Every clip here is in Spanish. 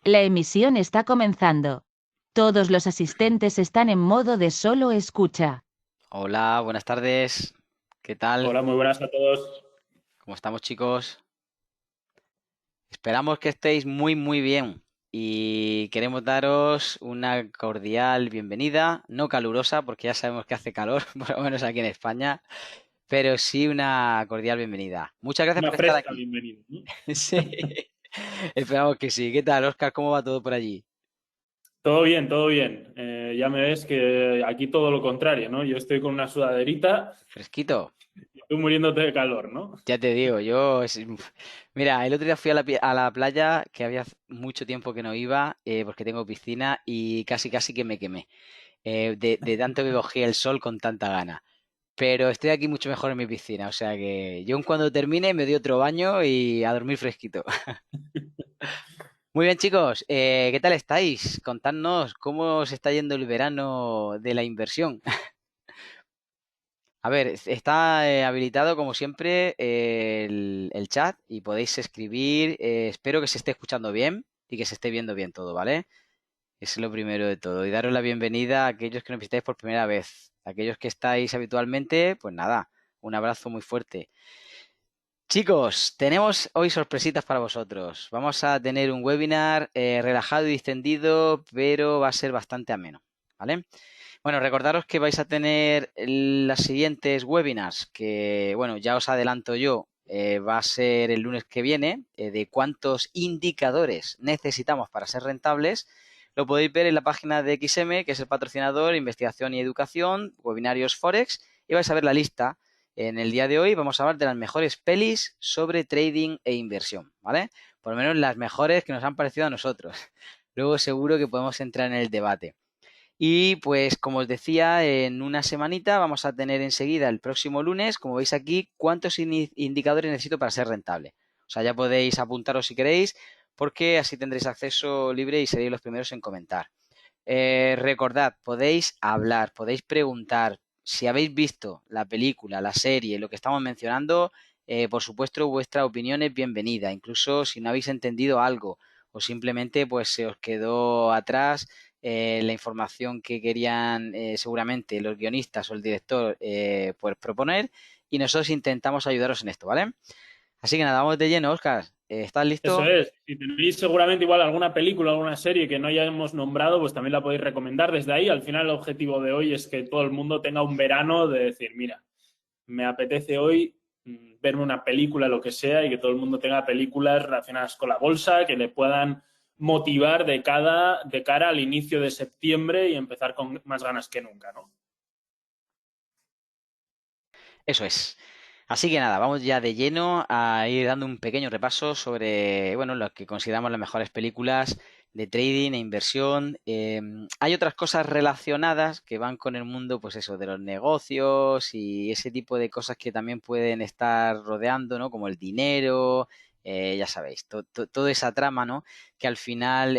La emisión está comenzando. Todos los asistentes están en modo de solo escucha. Hola, buenas tardes. ¿Qué tal? Hola, muy buenas a todos. ¿Cómo estamos, chicos? Esperamos que estéis muy bien y queremos daros una cordial bienvenida, no calurosa porque ya sabemos que hace calor, por lo menos aquí en España, pero sí una cordial bienvenida. Muchas gracias Una por estar fresca aquí. bienvenida, ¿no? Sí, esperamos que sí. ¿Qué tal, Oscar? ¿Cómo va todo por allí? Todo bien, todo bien. Ya me ves que aquí todo lo contrario, ¿no? Yo estoy con una sudaderita ¿Fresquito? y tú muriéndote de calor, ¿no? Ya te digo, Mira, el otro día fui a a la playa, que había mucho tiempo que no iba, porque tengo piscina, y casi que me quemé, de tanto que cogí el sol con tanta gana. Pero estoy aquí mucho mejor en mi piscina, o sea que yo cuando termine me doy otro baño y a dormir fresquito. Muy bien, chicos, ¿qué tal estáis? Contadnos cómo os está yendo el verano de la inversión. A ver, está habilitado como siempre el chat y podéis escribir. Espero que se esté escuchando bien y que se esté viendo bien todo, ¿vale? Eso es lo primero de todo. Y daros la bienvenida a aquellos que nos visitáis por primera vez. Aquellos que estáis habitualmente, pues nada, un abrazo muy fuerte. Chicos, tenemos hoy sorpresitas para vosotros. Vamos a tener un webinar relajado y distendido, pero va a ser bastante ameno, ¿vale? Bueno, recordaros que vais a tener las siguientes webinars, que bueno, ya os adelanto yo, va a ser el lunes que viene, de cuántos indicadores necesitamos para ser rentables. Lo podéis ver en la página de XM, que es el patrocinador, investigación y educación, webinarios Forex, y vais a ver la lista. En el día de hoy vamos a hablar de las mejores pelis sobre trading e inversión, ¿vale? Por lo menos las mejores que nos han parecido a nosotros. Luego seguro que podemos entrar en el debate. Y pues como os decía, en una semanita vamos a tener enseguida el próximo lunes, como veis aquí, cuántos indicadores necesito para ser rentable. O sea, ya podéis apuntaros si queréis, porque así tendréis acceso libre y seréis los primeros en comentar. Recordad, podéis hablar, podéis preguntar. Si habéis visto la película, la serie, lo que estamos mencionando, por supuesto, vuestra opinión es bienvenida. Incluso si no habéis entendido algo o simplemente pues se os quedó atrás la información que querían seguramente los guionistas o el director pues proponer y nosotros intentamos ayudaros en esto, ¿vale? Así que nada, vamos de lleno, Oscar. ¿Estás Eso listo? es. Si tenéis seguramente igual alguna película, alguna serie que no hayamos nombrado, pues también la podéis recomendar desde ahí. Al final el objetivo de hoy es que todo el mundo tenga un verano de decir, mira, me apetece hoy verme una película, lo que sea, y que todo el mundo tenga películas relacionadas con la bolsa que le puedan motivar de cara al inicio de septiembre y empezar con más ganas que nunca, ¿no? Eso es. Así que nada, vamos ya de lleno a ir dando un pequeño repaso sobre, bueno, lo que consideramos las mejores películas de trading e inversión. Hay otras cosas relacionadas que van con el mundo, pues eso, de los negocios y ese tipo de cosas que también pueden estar rodeando, ¿no? Como el dinero, ya sabéis, toda esa trama, ¿no? Que al final,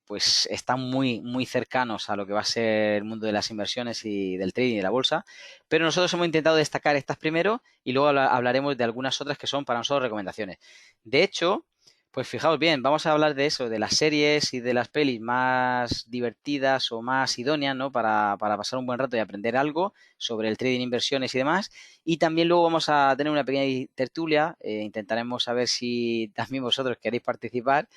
pues están muy cercanos a lo que va a ser el mundo de las inversiones y del trading y de la bolsa. Pero nosotros hemos intentado destacar estas primero y luego hablaremos de algunas otras que son para nosotros recomendaciones. De hecho, pues fijaos bien, vamos a hablar de eso, de las series y de las pelis más divertidas o más idóneas, ¿no? Para pasar un buen rato y aprender algo sobre el trading, inversiones y demás. Y también luego vamos a tener una pequeña tertulia, intentaremos saber si también vosotros queréis participar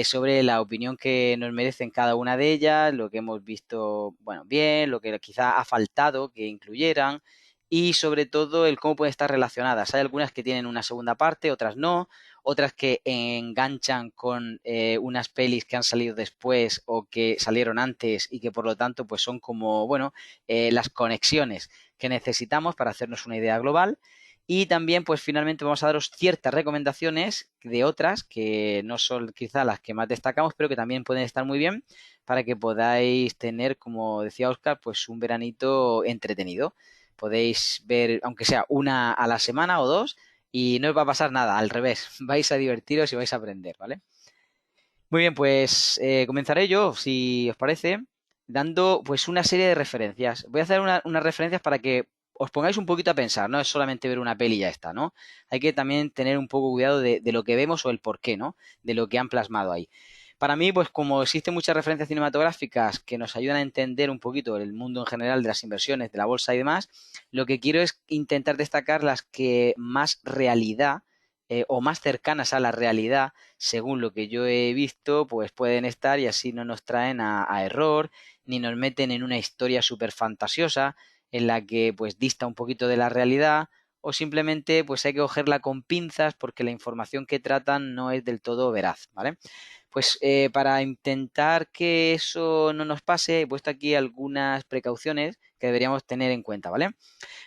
sobre la opinión que nos merecen cada una de ellas, lo que hemos visto, bueno, bien, lo que quizá ha faltado que incluyeran y sobre todo el cómo pueden estar relacionadas. Hay algunas que tienen una segunda parte, otras no, otras que enganchan con unas pelis que han salido después o que salieron antes y que por lo tanto pues son como, bueno, las conexiones que necesitamos para hacernos una idea global. Y también, pues finalmente vamos a daros ciertas recomendaciones de otras que no son quizá las que más destacamos, pero que también pueden estar muy bien para que podáis tener, como decía Oscar, pues un veranito entretenido. Podéis ver, aunque sea una a la semana o dos, y no os va a pasar nada, al revés, vais a divertiros y vais a aprender, ¿vale? Muy bien, pues comenzaré yo, si os parece, dando pues una serie de referencias. Voy a hacer unas referencias para que os pongáis un poquito a pensar, no es solamente ver una peli y ya está, ¿no? Hay que también tener un poco cuidado de lo que vemos o el por qué, ¿no? De lo que han plasmado ahí. Para mí, pues como existen muchas referencias cinematográficas que nos ayudan a entender un poquito el mundo en general de las inversiones, de la bolsa y demás, lo que quiero es intentar destacar las que más realidad o más cercanas a la realidad, según lo que yo he visto, pues pueden estar y así no nos traen a error, ni nos meten en una historia súper fantasiosa en la que pues dista un poquito de la realidad o simplemente pues hay que cogerla con pinzas porque la información que tratan no es del todo veraz, ¿vale? Pues para intentar que eso no nos pase, he puesto aquí algunas precauciones que deberíamos tener en cuenta, ¿vale?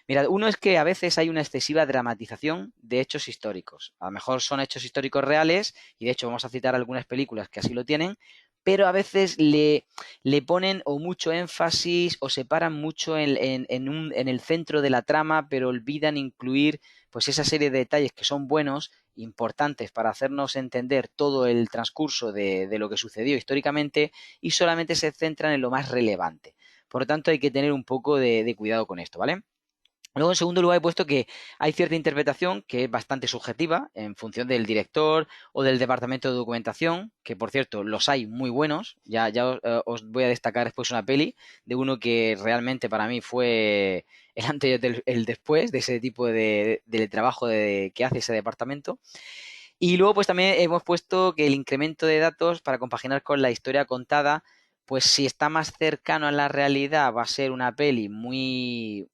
Mirad, uno es que a veces hay una excesiva dramatización de hechos históricos. A lo mejor son hechos históricos reales, y de hecho vamos a citar algunas películas que así lo tienen, pero a veces le ponen o mucho énfasis o se paran mucho en el centro de la trama, pero olvidan incluir pues esa serie de detalles que son buenos, importantes para hacernos entender todo el transcurso de lo que sucedió históricamente y solamente se centran en lo más relevante. Por lo tanto, hay que tener un poco de cuidado con esto, ¿vale? Luego, en segundo lugar, he puesto que hay cierta interpretación que es bastante subjetiva en función del director o del departamento de documentación, que por cierto los hay muy buenos. Ya os voy a destacar después una peli de uno que realmente para mí fue el antes y el después de ese tipo de trabajo que hace ese departamento. Y luego, pues también hemos puesto que el incremento de datos para compaginar con la historia contada, pues si está más cercano a la realidad, va a ser una peli muy,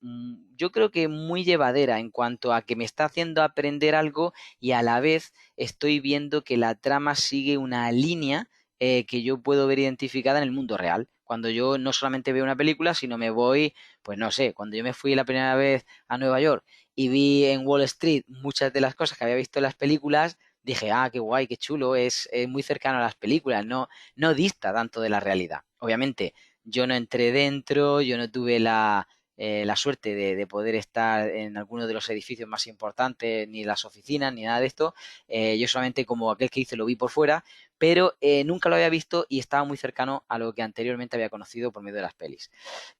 yo creo que muy llevadera en cuanto a que me está haciendo aprender algo y a la vez estoy viendo que la trama sigue una línea que yo puedo ver identificada en el mundo real. Cuando yo no solamente veo una película, sino me voy, pues no sé, cuando yo me fui la primera vez a Nueva York y vi en Wall Street muchas de las cosas que había visto en las películas, dije, ah, qué guay, qué chulo, es muy cercano a las películas, no dista tanto de la realidad. Obviamente, yo no entré dentro, yo no tuve la suerte de poder estar en alguno de los edificios más importantes, ni las oficinas, ni nada de esto. Yo solamente como aquel que hice lo vi por fuera, pero nunca lo había visto y estaba muy cercano a lo que anteriormente había conocido por medio de las pelis.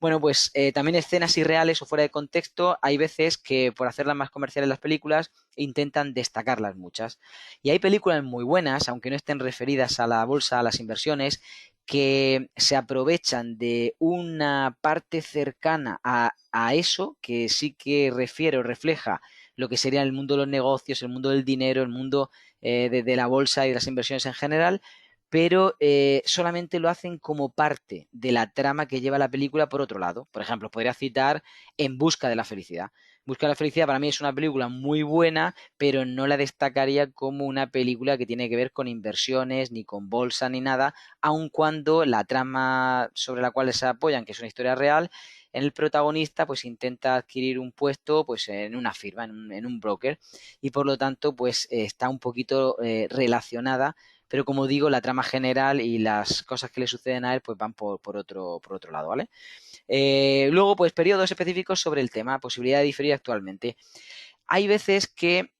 Bueno, pues también escenas irreales o fuera de contexto, hay veces que por hacerlas más comerciales las películas intentan destacarlas muchas. Y hay películas muy buenas, aunque no estén referidas a la bolsa, a las inversiones, que se aprovechan de una parte cercana a eso, que sí que refiere o refleja lo que sería el mundo de los negocios, el mundo del dinero, el mundo de la bolsa y de las inversiones en general, pero solamente lo hacen como parte de la trama que lleva la película por otro lado. Por ejemplo, podría citar En busca de la felicidad. En busca de la felicidad para mí es una película muy buena, pero no la destacaría como una película que tiene que ver con inversiones, ni con bolsa, ni nada, aun cuando la trama sobre la cual se apoyan, que es una historia real, en el protagonista pues intenta adquirir un puesto pues en una firma, en un broker, y por lo tanto pues está un poquito relacionada, pero como digo, la trama general y las cosas que le suceden a él pues van por otro lado, ¿vale? Luego, pues periodos específicos sobre el tema, posibilidad de diferir actualmente. Hay veces que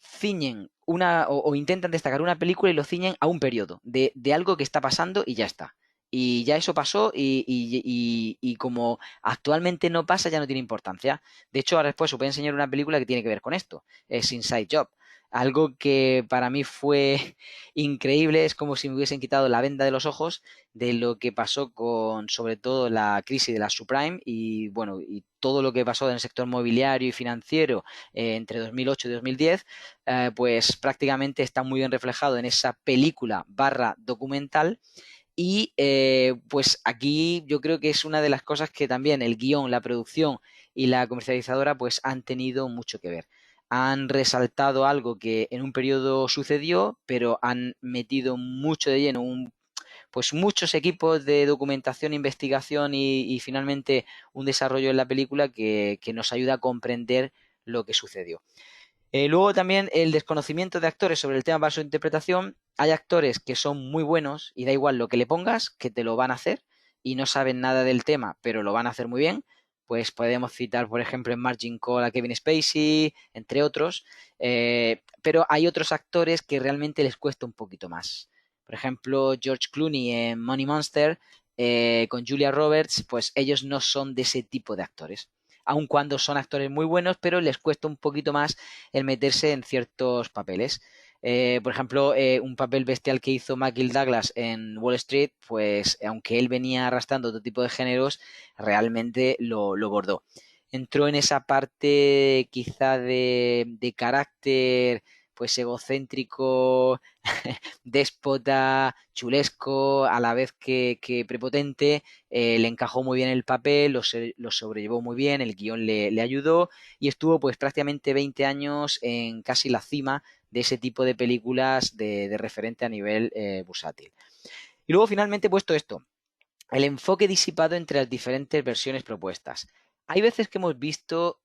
ciñen o intentan destacar una película y lo ciñen a un periodo de algo que está pasando y ya está. Y ya eso pasó y como actualmente no pasa, ya no tiene importancia. De hecho, ahora después os voy a enseñar una película que tiene que ver con esto. Es Inside Job. Algo que para mí fue increíble, es como si me hubiesen quitado la venda de los ojos de lo que pasó con, sobre todo, la crisis de la subprime y, bueno, y todo lo que pasó en el sector mobiliario y financiero entre 2008 y 2010, pues prácticamente está muy bien reflejado en esa película barra documental. Y pues aquí yo creo que es una de las cosas que también el guión, la producción y la comercializadora pues han tenido mucho que ver. Han resaltado algo que en un periodo sucedió, pero han metido mucho de lleno pues muchos equipos de documentación, investigación y finalmente un desarrollo en la película que nos ayuda a comprender lo que sucedió. Luego también el desconocimiento de actores sobre el tema para su interpretación. Hay actores que son muy buenos y da igual lo que le pongas, que te lo van a hacer y no saben nada del tema, pero lo van a hacer muy bien. Pues podemos citar, por ejemplo, en Margin Call a Kevin Spacey, entre otros. Pero hay otros actores que realmente les cuesta un poquito más. Por ejemplo, George Clooney en Money Monster, con Julia Roberts, pues ellos no son de ese tipo de actores, aun cuando son actores muy buenos, pero les cuesta un poquito más el meterse en ciertos papeles. Por ejemplo, un papel bestial que hizo Michael Douglas en Wall Street, pues aunque él venía arrastrando otro tipo de géneros, realmente lo bordó. Entró en esa parte quizá de carácter pues egocéntrico, déspota, chulesco, a la vez que prepotente, le encajó muy bien el papel, lo sobrellevó muy bien, el guión le ayudó y estuvo pues prácticamente 20 años en casi la cima de ese tipo de películas de referente a nivel bursátil. Y luego finalmente he puesto esto, el enfoque disipado entre las diferentes versiones propuestas. Hay veces que hemos visto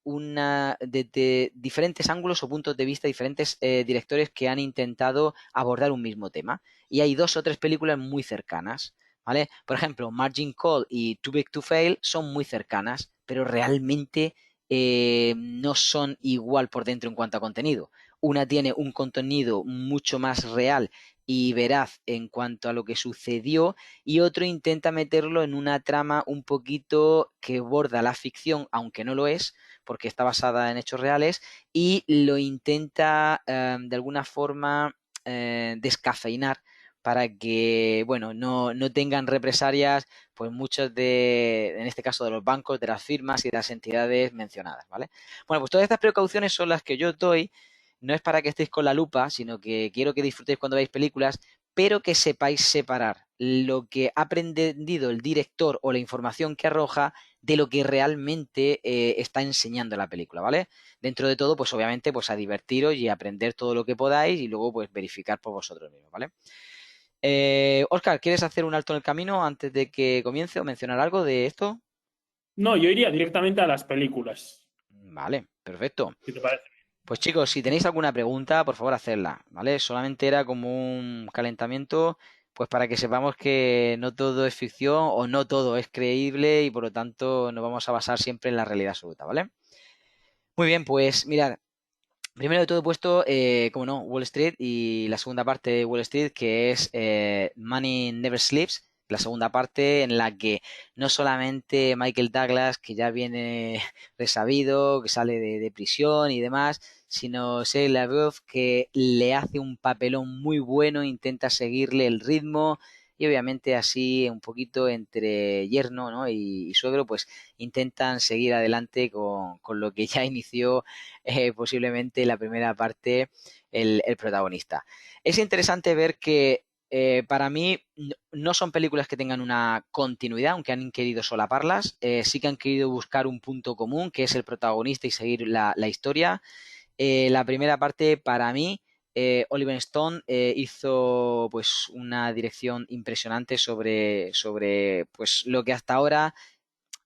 desde diferentes ángulos o puntos de vista, diferentes directores que han intentado abordar un mismo tema. Y hay 2 o 3 películas muy cercanas, ¿vale? Por ejemplo, Margin Call y Too Big to Fail son muy cercanas, pero realmente no son igual por dentro en cuanto a contenido. Una tiene un contenido mucho más real y veraz en cuanto a lo que sucedió y otro intenta meterlo en una trama un poquito que borda la ficción, aunque no lo es, porque está basada en hechos reales, y lo intenta de alguna forma descafeinar para que, bueno, no tengan represalias, pues muchos en este caso, de los bancos, de las firmas y de las entidades mencionadas, ¿vale? Bueno, pues todas estas precauciones son las que yo doy, no es para que estéis con la lupa, sino que quiero que disfrutéis cuando veáis películas, pero que sepáis separar lo que ha aprendido el director o la información que arroja de lo que realmente está enseñando la película, ¿vale? Dentro de todo, pues obviamente, pues a divertiros y aprender todo lo que podáis y luego pues verificar por vosotros mismos, ¿vale? Óscar, ¿quieres hacer un alto en el camino antes de que comience o mencionar algo de esto? No, yo iría directamente a las películas, Vale, perfecto. si te parece. Pues chicos, si tenéis alguna pregunta, por favor, hacedla, ¿vale? Solamente era como un calentamiento, pues para que sepamos que no todo es ficción o no todo es creíble y por lo tanto nos vamos a basar siempre en la realidad absoluta, ¿vale? Muy bien, pues mirad, primero de todo he puesto, como no, Wall Street y la segunda parte de Wall Street, que es Money Never Sleeps, la segunda parte en la que no solamente Michael Douglas, que ya viene resabido, que sale de prisión y demás, sino Shia LaBeouf, que le hace un papelón muy bueno, intenta seguirle el ritmo y obviamente así un poquito entre yerno, ¿no? y suegro, pues intentan seguir adelante con lo que ya inició posiblemente la primera parte el protagonista. Es interesante ver que para mí no son películas que tengan una continuidad, aunque han querido solaparlas, sí que han querido buscar un punto común, que es el protagonista y seguir la historia. La primera parte, para mí, Oliver Stone hizo pues una dirección impresionante sobre pues lo que hasta ahora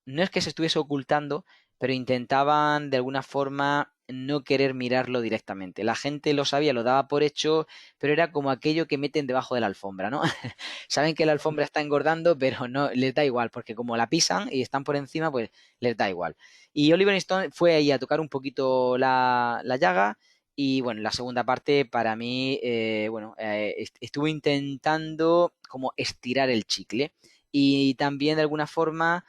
no es que se estuviese ocultando, pero intentaban de alguna forma no querer mirarlo directamente. La gente lo sabía, lo daba por hecho, pero era como aquello que meten debajo de la alfombra, ¿no? Saben que la alfombra está engordando, pero no les da igual, porque como la pisan y están por encima, pues les da igual. Y Oliver Stone fue ahí a tocar un poquito la llaga. Y bueno, la segunda parte para mí, bueno, estuvo intentando como estirar el chicle y también de alguna forma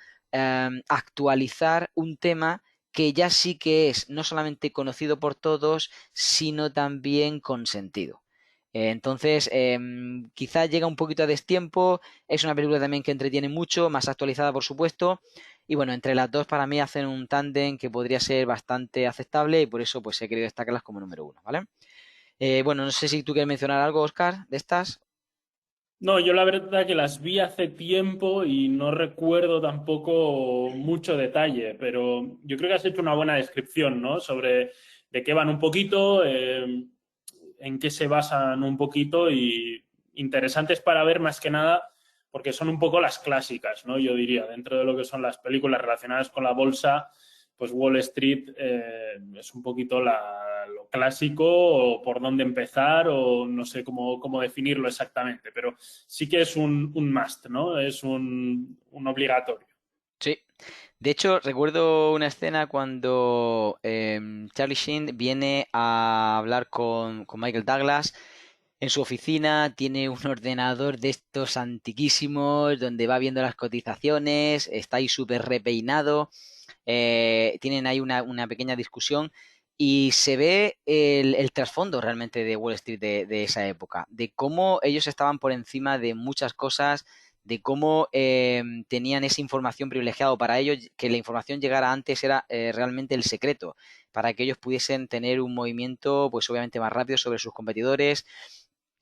actualizar un tema que ya sí que es no solamente conocido por todos, sino también consentido. Entonces, quizá llega un poquito a destiempo, es una película también que entretiene mucho, más actualizada por supuesto, y bueno, entre las dos para mí hacen un tándem que podría ser bastante aceptable y por eso pues he querido destacarlas como número uno, ¿vale? Bueno, no sé si tú quieres mencionar algo, Oscar, de estas. No, yo la verdad que las vi hace tiempo y no recuerdo tampoco mucho detalle, pero yo creo que has hecho una buena descripción, ¿no? Sobre de qué van un poquito, en qué se basan un poquito y interesantes para ver más que nada porque son un poco las clásicas, ¿no? Yo diría, dentro de lo que son las películas relacionadas con la bolsa, pues Wall Street es un poquito lo clásico o por dónde empezar o no sé cómo definirlo exactamente, pero sí que es un must, ¿no? Es un obligatorio. Sí. De hecho, recuerdo una escena cuando Charlie Sheen viene a hablar con Michael Douglas en su oficina, tiene un ordenador de estos antiquísimos donde va viendo las cotizaciones, está ahí súper repeinado, tienen ahí una pequeña discusión y se ve el trasfondo realmente de Wall Street de esa época, de cómo ellos estaban por encima de muchas cosas, de cómo tenían esa información privilegiada para ellos, que la información llegara antes era realmente el secreto, para que ellos pudiesen tener un movimiento, pues obviamente más rápido sobre sus competidores,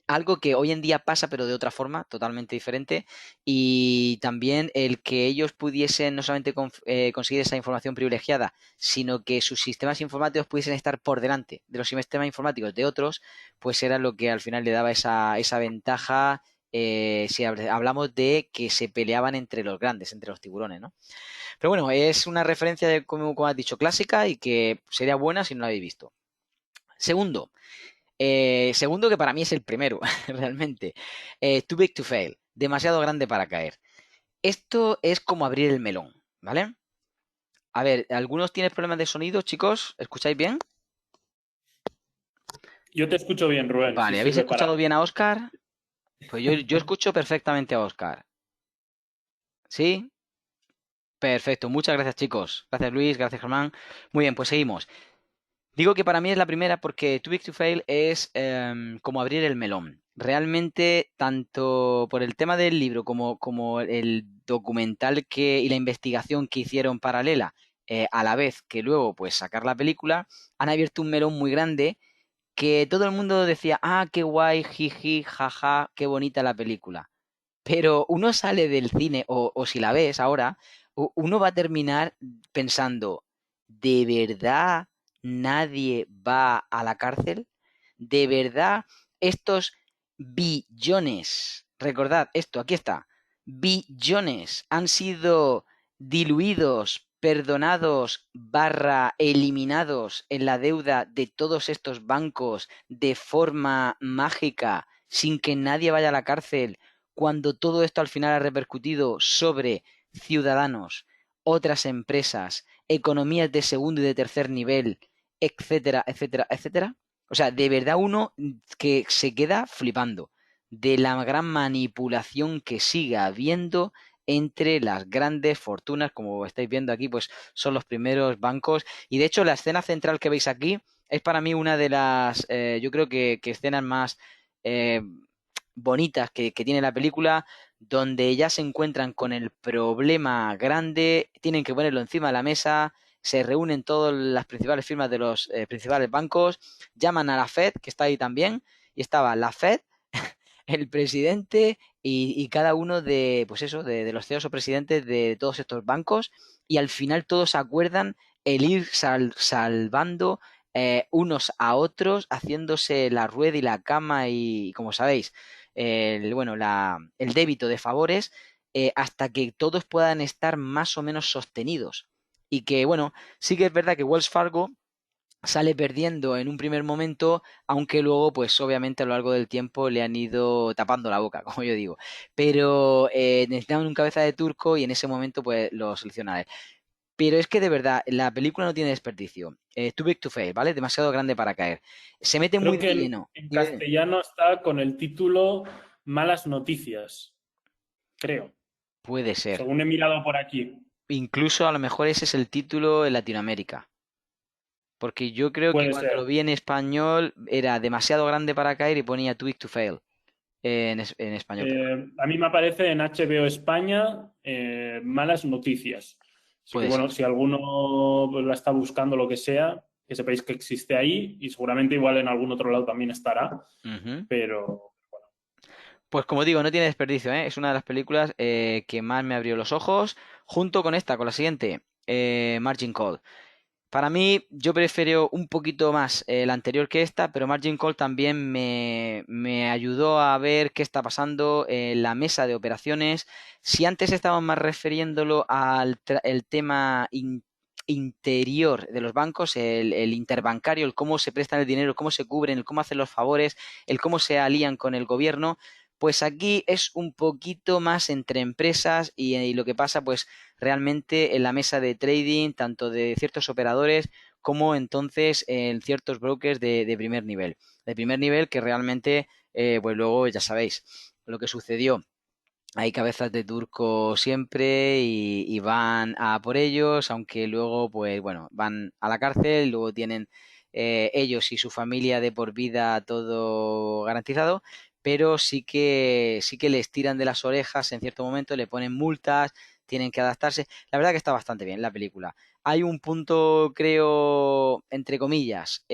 algo que hoy en día pasa, pero de otra forma, totalmente diferente, y también el que ellos pudiesen no solamente conseguir esa información privilegiada, sino que sus sistemas informáticos pudiesen estar por delante de los sistemas informáticos de otros, pues era lo que al final le daba esa ventaja, si hablamos de que se peleaban entre los grandes, entre los tiburones, ¿no? Pero bueno, es una referencia, de, como has dicho, clásica y que sería buena si no la habéis visto. Segundo, que para mí es el primero, realmente. Too Big to Fail. Demasiado grande para caer. Esto es como abrir el melón, ¿vale? A ver, ¿algunos tienen problemas de sonido, chicos? ¿Escucháis bien? Yo te escucho bien, Rubén, si Vale, ¿habéis sirve para escuchado algo. bien a Oscar? Pues yo escucho perfectamente a Oscar. ¿Sí? Perfecto, muchas gracias, chicos. Gracias, Luis, gracias, Germán. Muy bien, pues seguimos. Digo que para mí es la primera porque Too Big to Fail es como abrir el melón. Realmente, tanto por el tema del libro como el documental y la investigación que hicieron paralela, a la vez que luego pues sacar la película, han abierto un melón muy grande que todo el mundo decía, ah, qué guay, jiji, jaja, qué bonita la película. Pero uno sale del cine, o si la ves ahora, uno va a terminar pensando, ¿de verdad nadie va a la cárcel? ¿De verdad estos billones, recordad esto, aquí está, billones han sido diluidos, perdonados, barra, eliminados en la deuda de todos estos bancos de forma mágica, sin que nadie vaya a la cárcel? Cuando todo esto al final ha repercutido sobre ciudadanos, otras empresas, economías de segundo y de tercer nivel, etcétera, etcétera, etcétera. O sea, de verdad uno que se queda flipando de la gran manipulación que sigue habiendo entre las grandes fortunas, como estáis viendo aquí, pues son los primeros bancos. Y de hecho, la escena central que veis aquí es para mí una de las, yo creo que escenas más eh, bonitas que tiene la película, donde ya se encuentran con el problema grande, tienen que ponerlo encima de la mesa, se reúnen todas las principales firmas de los principales bancos, llaman a la Fed, que está ahí también, y estaba la Fed, el presidente y cada uno de, pues eso, de los CEOs o presidentes de todos estos bancos, y al final todos acuerdan el ir salvando unos a otros, haciéndose la rueda y la cama y, como sabéis, bueno, el débito de favores, hasta que todos puedan estar más o menos sostenidos. Y que, bueno, sí que es verdad que Wells Fargo sale perdiendo en un primer momento, aunque luego, pues obviamente a lo largo del tiempo le han ido tapando la boca, como yo digo. Pero necesitaban un cabeza de turco y en ese momento, pues lo selecciona él. Pero es que de verdad, la película no tiene desperdicio. Too big to fail, ¿vale? Demasiado grande para caer. Se mete muy Creo de que lleno. en Dime, dime. castellano está con el título Malas Noticias, creo, Puede ser. según he mirado por aquí. Incluso a lo mejor ese es el título en Latinoamérica. Porque yo creo que Puede cuando lo ser. vi en español era demasiado grande para caer y ponía Too big to fail en español, perdón. A mí me aparece en HBO España Malas Noticias. Así que Puede ser. bueno, si alguno pues, la está buscando lo que sea, que sepáis que existe ahí y seguramente igual en algún otro lado también estará, Ujú. pero bueno. Pues como digo, no tiene desperdicio, ¿eh? Es una de las películas que más me abrió los ojos, junto con esta, con la siguiente, Margin Call. Para mí, yo prefiero un poquito más la anterior que esta, pero Margin Call también me ayudó a ver qué está pasando en la mesa de operaciones. Si antes estábamos más refiriéndolo al el tema interior de los bancos, el interbancario, el cómo se prestan el dinero, el cómo se cubren, el cómo hacen los favores, el cómo se alían con el gobierno, pues aquí es un poquito más entre empresas y lo que pasa, pues realmente en la mesa de trading, tanto de ciertos operadores como entonces en ciertos brokers de primer nivel. De primer nivel que realmente, pues luego ya sabéis lo que sucedió. Hay cabezas de turco siempre y van a por ellos, aunque luego, pues bueno, van a la cárcel, luego tienen ellos y su familia de por vida todo garantizado, pero sí que les tiran de las orejas en cierto momento, le ponen multas, tienen que adaptarse. La verdad que está bastante bien la película. Hay un punto, creo, entre comillas,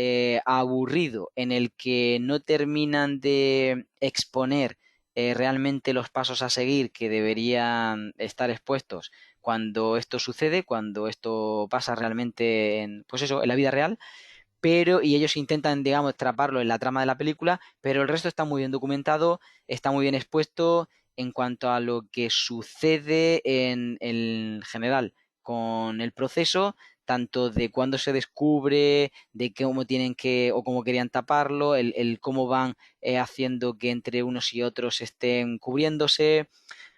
aburrido, en el que no terminan de exponer realmente los pasos a seguir que deberían estar expuestos cuando esto sucede, cuando esto pasa realmente en, pues eso, en la vida real, pero, y ellos intentan, digamos, atraparlo en la trama de la película, pero el resto está muy bien documentado, está muy bien expuesto en cuanto a lo que sucede en general con el proceso, tanto de cuándo se descubre, de cómo tienen que o cómo querían taparlo, el cómo van haciendo que entre unos y otros estén cubriéndose,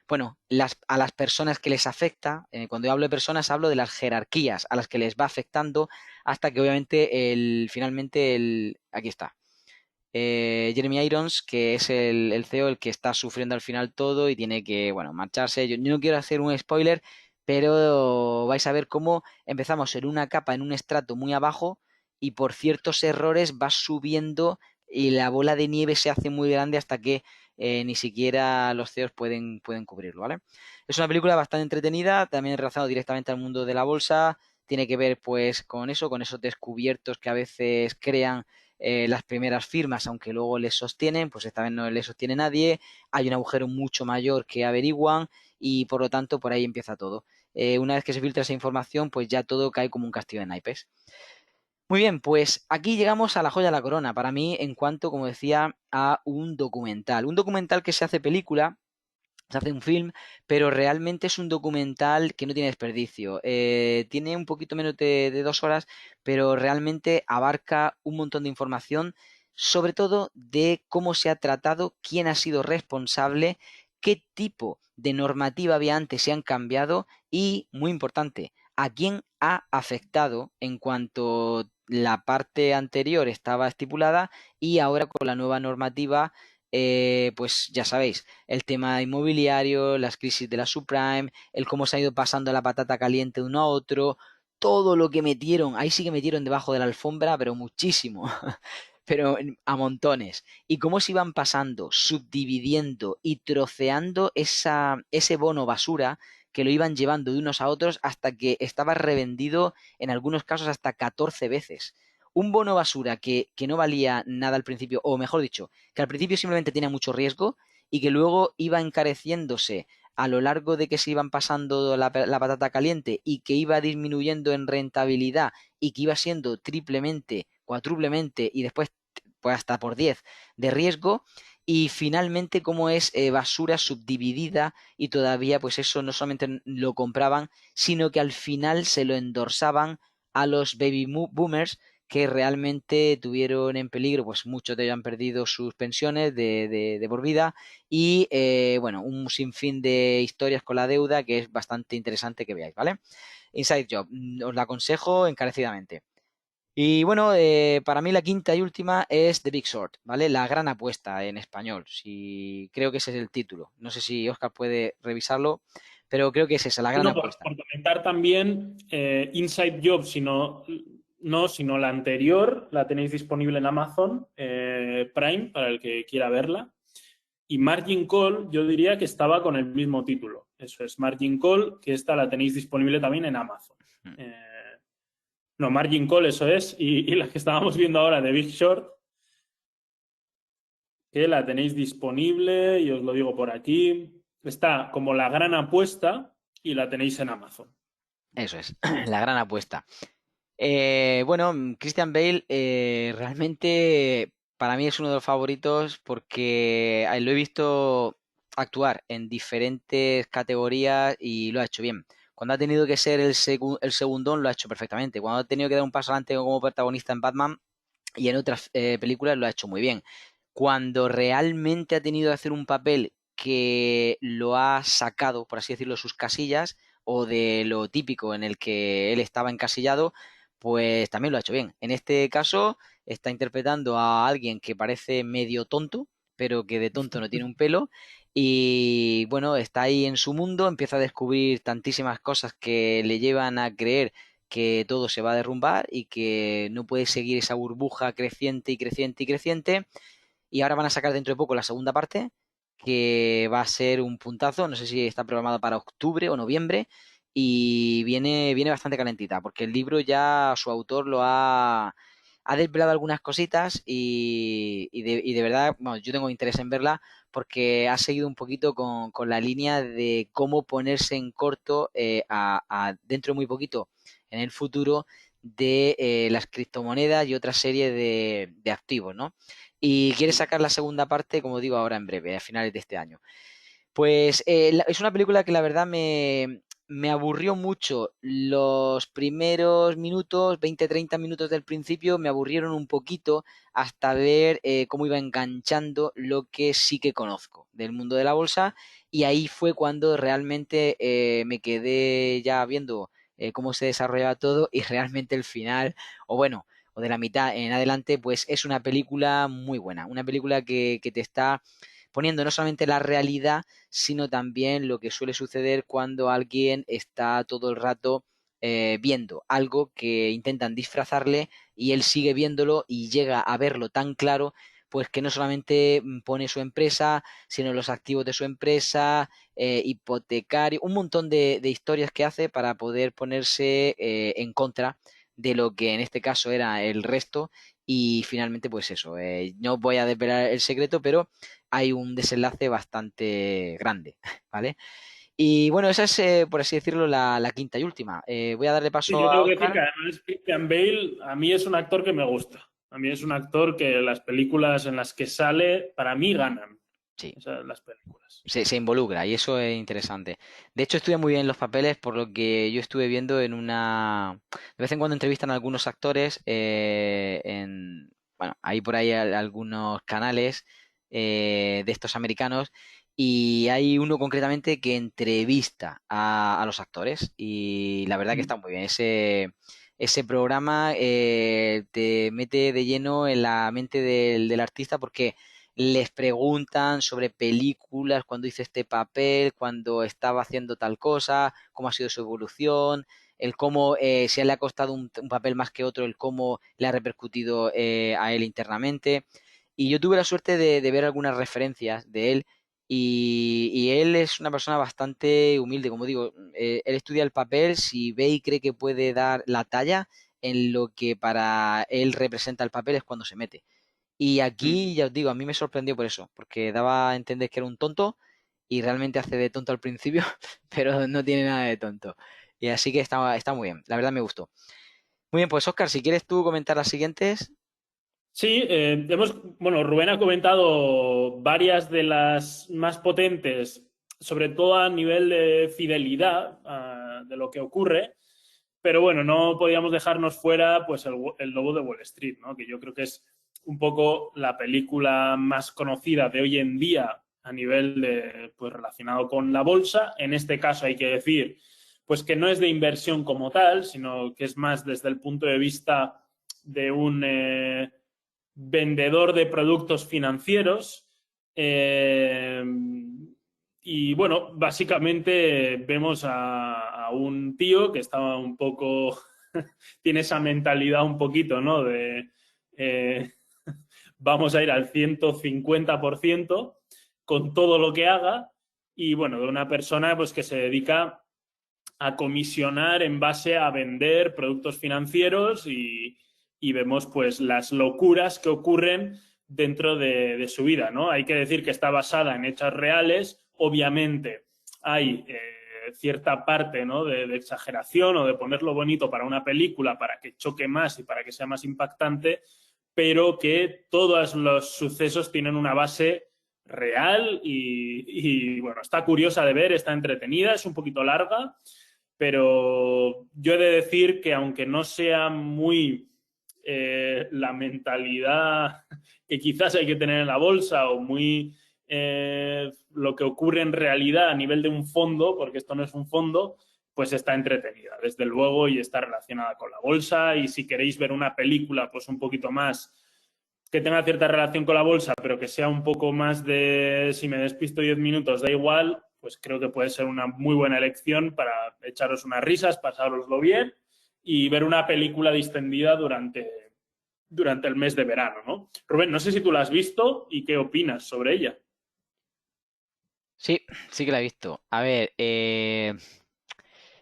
bueno, a las personas que les afecta, cuando yo hablo de personas, hablo de las jerarquías a las que les va afectando, hasta que obviamente finalmente aquí está. Jeremy Irons, que es el CEO, el que está sufriendo al final todo y tiene que, bueno, marcharse. Yo no quiero hacer un spoiler, pero vais a ver cómo empezamos en una capa, en un estrato muy abajo, y por ciertos errores va subiendo y la bola de nieve se hace muy grande hasta que ni siquiera los CEOs pueden cubrirlo, ¿vale? Es una película bastante entretenida, también relacionado directamente al mundo de la bolsa, tiene que ver pues con eso, con esos descubiertos que a veces crean las primeras firmas, aunque luego les sostienen, pues esta vez no les sostiene nadie, hay un agujero mucho mayor que averiguan y por lo tanto por ahí empieza todo. Una vez que se filtra esa información, pues ya todo cae como un castillo de naipes. Muy bien, pues aquí llegamos a la joya de la corona, para mí, en cuanto, como decía, a un documental. Un documental que se hace película, se hace un film, pero realmente es un documental que no tiene desperdicio. Tiene un poquito menos de 2 horas, pero realmente abarca un montón de información, sobre todo de cómo se ha tratado, quién ha sido responsable, qué tipo de normativa había antes, se han cambiado y, muy importante, a quién ha afectado en cuanto la parte anterior estaba estipulada y ahora con la nueva normativa, pues ya sabéis, el tema inmobiliario, las crisis de la subprime, el cómo se ha ido pasando la patata caliente de uno a otro, todo lo que metieron, ahí sí que metieron debajo de la alfombra, pero muchísimo, pero a montones. Y cómo se iban pasando, subdividiendo y troceando ese bono basura que lo iban llevando de unos a otros hasta que estaba revendido en algunos casos hasta 14 veces. Un bono basura que no valía nada al principio, o mejor dicho, que al principio simplemente tenía mucho riesgo y que luego iba encareciéndose a lo largo de que se iban pasando la patata caliente y que iba disminuyendo en rentabilidad y que iba siendo triplemente, cuatruplemente y después pues hasta por 10 de riesgo, y finalmente cómo es basura subdividida y todavía pues eso no solamente lo compraban, sino que al final se lo endorsaban a los baby boomers que realmente tuvieron en peligro, pues muchos de ellos han perdido sus pensiones de por vida y bueno, un sinfín de historias con la deuda que es bastante interesante que veáis, ¿vale? Inside Job, os la aconsejo encarecidamente. Y bueno, para mí la quinta y última es The Big Short, ¿vale? La gran apuesta en español, si creo que ese es el título. No sé si Oscar puede revisarlo, pero creo que es esa, la gran Bueno, apuesta. por comentar también, Inside Job, sino la anterior, la tenéis disponible en Amazon Prime, para el que quiera verla. Y Margin Call, yo diría que estaba con el mismo título. Eso es, Margin Call, que esta la tenéis disponible también en Amazon. Eh, no, Margin Call, eso es. Y la que estábamos viendo ahora de Big Short, que la tenéis disponible, y os lo digo por aquí. Está como la gran apuesta y la tenéis en Amazon. Eso es, la gran apuesta. Bueno, Christian Bale realmente para mí es uno de los favoritos porque lo he visto actuar en diferentes categorías y lo ha hecho bien. Cuando ha tenido que ser el segundón, lo ha hecho perfectamente. Cuando ha tenido que dar un paso adelante como protagonista en Batman y en otras películas, lo ha hecho muy bien. Cuando realmente ha tenido que hacer un papel que lo ha sacado, por así decirlo, de sus casillas o de lo típico en el que él estaba encasillado, pues también lo ha hecho bien. En este caso está interpretando a alguien que parece medio tonto, pero que de tonto no tiene un pelo. Y bueno, está ahí en su mundo, empieza a descubrir tantísimas cosas que le llevan a creer que todo se va a derrumbar y que no puede seguir esa burbuja creciente y creciente y creciente. Y ahora van a sacar dentro de poco la segunda parte, que va a ser un puntazo. No sé si está programado para octubre o noviembre. Y viene bastante calentita, porque el libro ya su autor ha desvelado algunas cositas y de verdad, bueno, yo tengo interés en verla porque ha seguido un poquito con la línea de cómo ponerse en corto dentro de muy poquito, en el futuro, de las criptomonedas y otra serie de activos, ¿no? Y quiere sacar la segunda parte, como digo, ahora en breve, a finales de este año. Pues es una película que la verdad me aburrió mucho los primeros minutos, 20-30 minutos del principio, me aburrieron un poquito hasta ver cómo iba enganchando lo que sí que conozco del mundo de la bolsa, y ahí fue cuando realmente me quedé ya viendo cómo se desarrollaba todo, y realmente el final, o bueno, o de la mitad en adelante, pues es una película muy buena, una película que te está poniendo no solamente la realidad, sino también lo que suele suceder cuando alguien está todo el rato viendo algo que intentan disfrazarle, y él sigue viéndolo y llega a verlo tan claro, pues que no solamente pone su empresa, sino los activos de su empresa, hipotecario, un montón de historias que hace para poder ponerse en contra de lo que en este caso era el resto. Y finalmente, pues eso, no voy a desvelar el secreto, pero hay un desenlace bastante grande, ¿vale? Y bueno, esa es, por así decirlo, la quinta y última. Voy a darle Sí, paso yo a tengo que decir que Oscar. además Christian Bale a mí es un actor que me gusta. A mí es un actor que las películas en las que sale, para mí ganan. Sí, Esas, las películas. se involucra y eso es interesante. De hecho, estudia muy bien los papeles, por lo que yo estuve viendo en una... De vez en cuando entrevistan a algunos actores Bueno, hay por ahí algunos canales de estos americanos, y hay uno concretamente que entrevista a los actores, y la verdad que está muy bien. Ese programa te mete de lleno en la mente del artista, porque les preguntan sobre películas, cuando hizo este papel, cuando estaba haciendo tal cosa, cómo ha sido su evolución, el cómo, si a él le ha costado un papel más que otro, el cómo le ha repercutido a él internamente. Y yo tuve la suerte de ver algunas referencias de él, y él es una persona bastante humilde, como digo, él estudia el papel, si ve y cree que puede dar la talla en lo que para él representa el papel, es cuando se mete. Y aquí, ya os digo, a mí me sorprendió por eso, porque daba a entender que era un tonto, y realmente hace de tonto al principio, pero no tiene nada de tonto. Y así que está muy bien, la verdad me gustó. Muy bien, pues Oscar, si quieres tú comentar las siguientes. Sí, bueno, Rubén ha comentado varias de las más potentes, sobre todo a nivel de fidelidad de lo que ocurre, pero bueno, no podíamos dejarnos fuera pues el Lobo de Wall Street, ¿no? Que yo creo que es un poco la película más conocida de hoy en día a nivel de, pues, relacionado con la bolsa. En este caso hay que decir pues que no es de inversión como tal, sino que es más desde el punto de vista de un vendedor de productos financieros. Y bueno, básicamente vemos a un tío que estaba un poco, tiene esa mentalidad un poquito, ¿no? De vamos a ir al 150% con todo lo que haga, y bueno, de una persona pues que se dedica a comisionar en base a vender productos financieros, y vemos pues las locuras que ocurren dentro de su vida, ¿no? Hay que decir que está basada en hechos reales, obviamente hay cierta parte, ¿no? de exageración o de ponerlo bonito para una película, para que choque más y para que sea más impactante, pero que todos los sucesos tienen una base real y bueno, está curiosa de ver, está entretenida, es un poquito larga, pero yo he de decir que aunque no sea muy la mentalidad que quizás hay que tener en la bolsa, o muy lo que ocurre en realidad a nivel de un fondo, porque esto no es un fondo, pues está entretenida, desde luego, y está relacionada con la bolsa. Y si queréis ver una película pues un poquito más que tenga cierta relación con la bolsa, pero que sea un poco más de si me despisto 10 minutos, da igual, pues creo que puede ser una muy buena elección para echaros unas risas, pasároslo bien y ver una película distendida durante el mes de verano, ¿no? Rubén, no sé si tú la has visto y qué opinas sobre ella. Sí, sí que la he visto. A ver,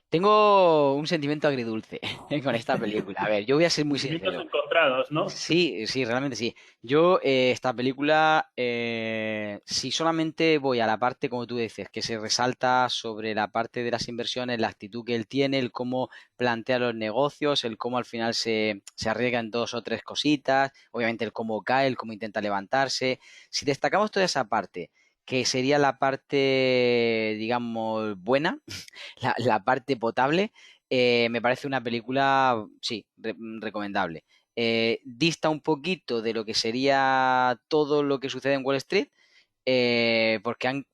tengo un sentimiento agridulce con esta película. A ver, yo voy a ser muy Sentimientos sincero. encontrados, ¿no? Sí, sí, realmente sí. Yo, esta película, si solamente voy a la parte, como tú dices, que se resalta sobre la parte de las inversiones, la actitud que él tiene, el cómo plantea los negocios, el cómo al final se arriesga en dos o tres cositas, obviamente el cómo cae, el cómo intenta levantarse. Si destacamos toda esa parte, que sería la parte, digamos, buena, la parte potable, me parece una película, sí, recomendable. Dista un poquito de lo que sería todo lo que sucede en Wall Street, porque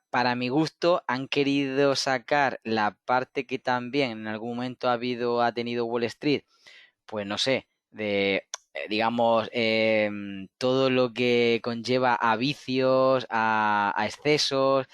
para mi gusto han querido sacar la parte que también en algún momento ha tenido Wall Street, pues no sé, de, digamos, todo lo que conlleva a vicios, a excesos,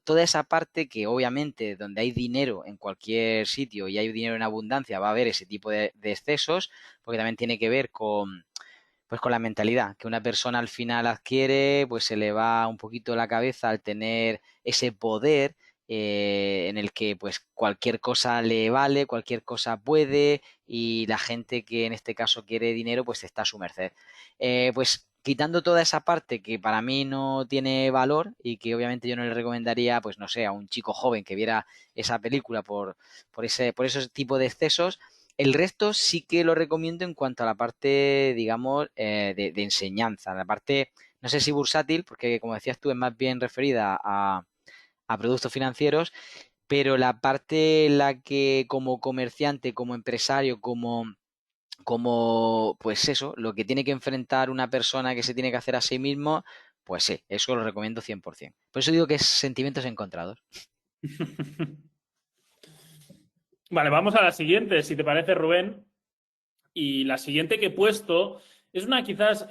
toda esa parte que obviamente donde hay dinero en cualquier sitio y hay dinero en abundancia va a haber ese tipo de excesos, porque también tiene que ver pues con la mentalidad que una persona al final adquiere, pues se le va un poquito la cabeza al tener ese poder, en el que pues cualquier cosa le vale, cualquier cosa puede, y la gente que en este caso quiere dinero pues está a su merced. Pues quitando toda esa parte que para mí no tiene valor y que obviamente yo no le recomendaría, pues no sé, a un chico joven que viera esa película por ese tipo de excesos. El resto sí que lo recomiendo en cuanto a la parte, digamos, de enseñanza. La parte, no sé si bursátil, porque como decías tú, es más bien referida a productos financieros, pero la parte en la que como comerciante, como empresario, pues eso, lo que tiene que enfrentar una persona que se tiene que hacer a sí mismo, pues sí, eso lo recomiendo 100%. Por eso digo que es sentimientos encontrados. Vale, vamos a la siguiente, si te parece, Rubén. Y la siguiente que he puesto es una quizás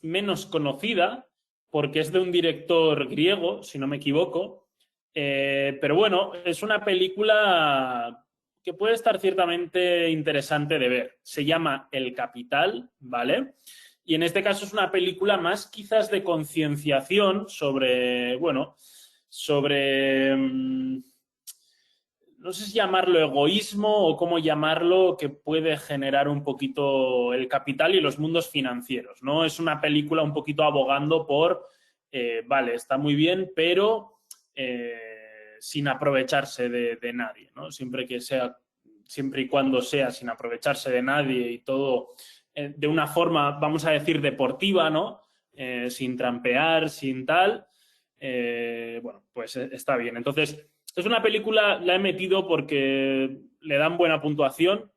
menos conocida, porque es de un director griego, si no me equivoco. Pero bueno, es una película que puede estar ciertamente interesante de ver. Se llama El Capital, ¿vale? Y en este caso es una película más quizás de concienciación sobre, bueno, sobre no sé si llamarlo egoísmo o cómo llamarlo, que puede generar un poquito el capital y los mundos financieros, ¿no? Es una película un poquito abogando por, vale, está muy bien, pero sin aprovecharse de nadie, ¿no? Siempre y cuando sea sin aprovecharse de nadie y todo de una forma, vamos a decir, deportiva, ¿no? Sin trampear, sin tal, bueno, pues está bien. Entonces, es una película, la he metido porque le dan buena puntuación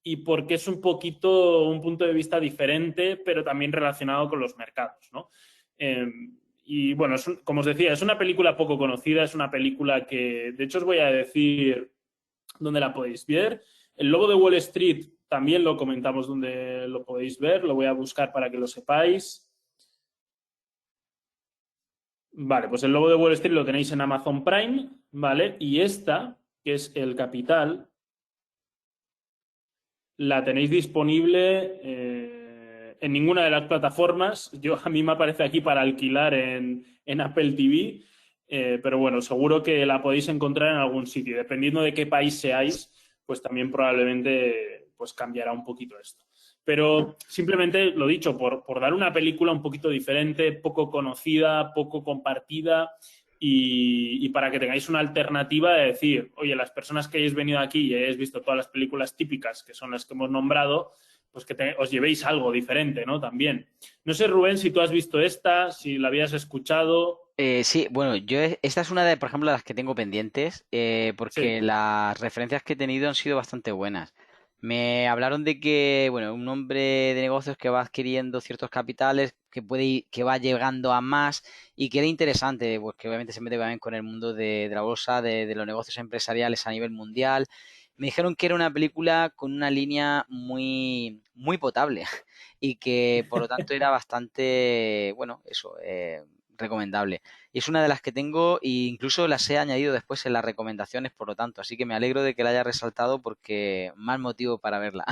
y porque es un poquito un punto de vista diferente, pero también relacionado con los mercados, ¿no? Eh, y bueno, como os decía, es una película poco conocida, es una película que, de hecho, os voy a decir dónde la podéis ver. El Lobo de Wall Street también lo comentamos donde lo podéis ver, lo voy a buscar para que lo sepáis. Vale, pues el Lobo de Wall Street lo tenéis en Amazon Prime, ¿vale? Y esta, que es El Capital, la tenéis disponible en ninguna de las plataformas. A mí me aparece aquí para alquilar en Apple TV, pero bueno, seguro que la podéis encontrar en algún sitio. Dependiendo de qué país seáis, pues también probablemente pues cambiará un poquito esto. Pero simplemente lo dicho, por dar una película un poquito diferente, poco conocida, poco compartida y para que tengáis una alternativa de decir, oye, las personas que hayáis venido aquí y hayáis visto todas las películas típicas, que son las que hemos nombrado, pues que os llevéis algo diferente, ¿no? También. No sé, Rubén, si tú has visto esta, si la habías escuchado. Sí, bueno, esta es una de, por ejemplo, las que tengo pendientes, porque Sí. las referencias que he tenido han sido bastante buenas. Me hablaron de que, bueno, un hombre de negocios que va adquiriendo ciertos capitales, que va llegando a más y que era interesante, pues que obviamente se mete también con el mundo de la bolsa, de los negocios empresariales a nivel mundial. Me dijeron que era una película con una línea muy, muy potable y que por lo tanto era bastante, bueno, eso, recomendable. Y es una de las que tengo e incluso las he añadido después en las recomendaciones, por lo tanto. Así que me alegro de que la haya resaltado porque más motivo para verla.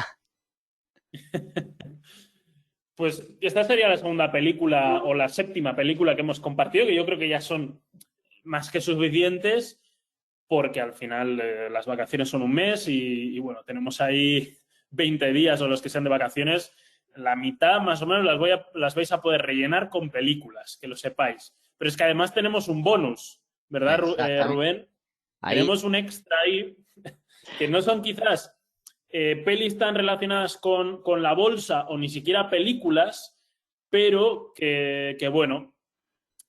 Pues esta sería la segunda película o la séptima película que hemos compartido, que yo creo que ya son más que suficientes, porque al final las vacaciones son un mes y bueno, tenemos ahí 20 días o los que sean de vacaciones. La mitad más o menos las vais a poder rellenar con películas, que lo sepáis. Pero es que además tenemos un bonus, ¿verdad, Exactamente. Rubén? Ahí, Tenemos un extra ahí que no son quizás pelis tan relacionadas con la bolsa o ni siquiera películas, pero bueno,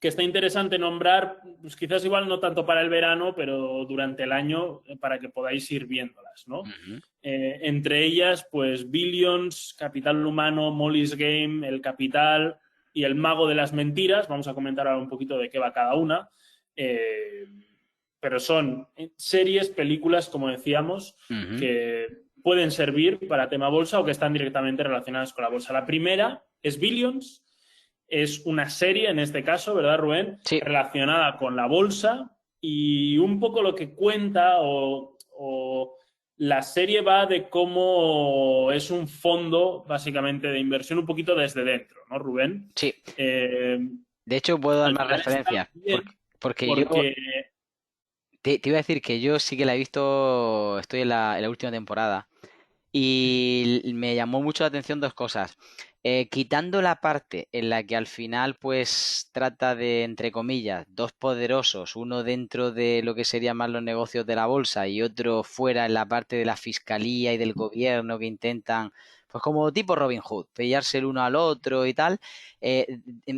que está interesante nombrar, pues quizás igual no tanto para el verano, pero durante el año para que podáis ir viéndolas, ¿no? ujú, Entre ellas, pues Billions, Capital Humano, Molly's Game, El Capital y El Mago de las Mentiras. Vamos a comentar ahora un poquito de qué va cada una. Eh, pero son series, películas, como decíamos, ujú. que pueden servir para tema bolsa o que están directamente relacionadas con la bolsa. La primera es Billions, es una serie, en este caso, ¿verdad, Rubén? Sí, Relacionada con la bolsa y un poco lo que cuenta o la serie va de cómo es un fondo, básicamente, de inversión un poquito desde dentro, ¿no, Rubén? sí. Eh, De hecho, puedo dar Al más final está referencias bien porque yo porque te iba a decir que yo sí que la he visto, estoy en la última temporada. Y me llamó mucho la atención dos cosas. Quitando la parte en la que al final pues trata de, entre comillas, dos poderosos, uno dentro de lo que serían más los negocios de la bolsa y otro fuera en la parte de la fiscalía y del gobierno que intentan, pues como tipo Robin Hood, pillarse el uno al otro y tal.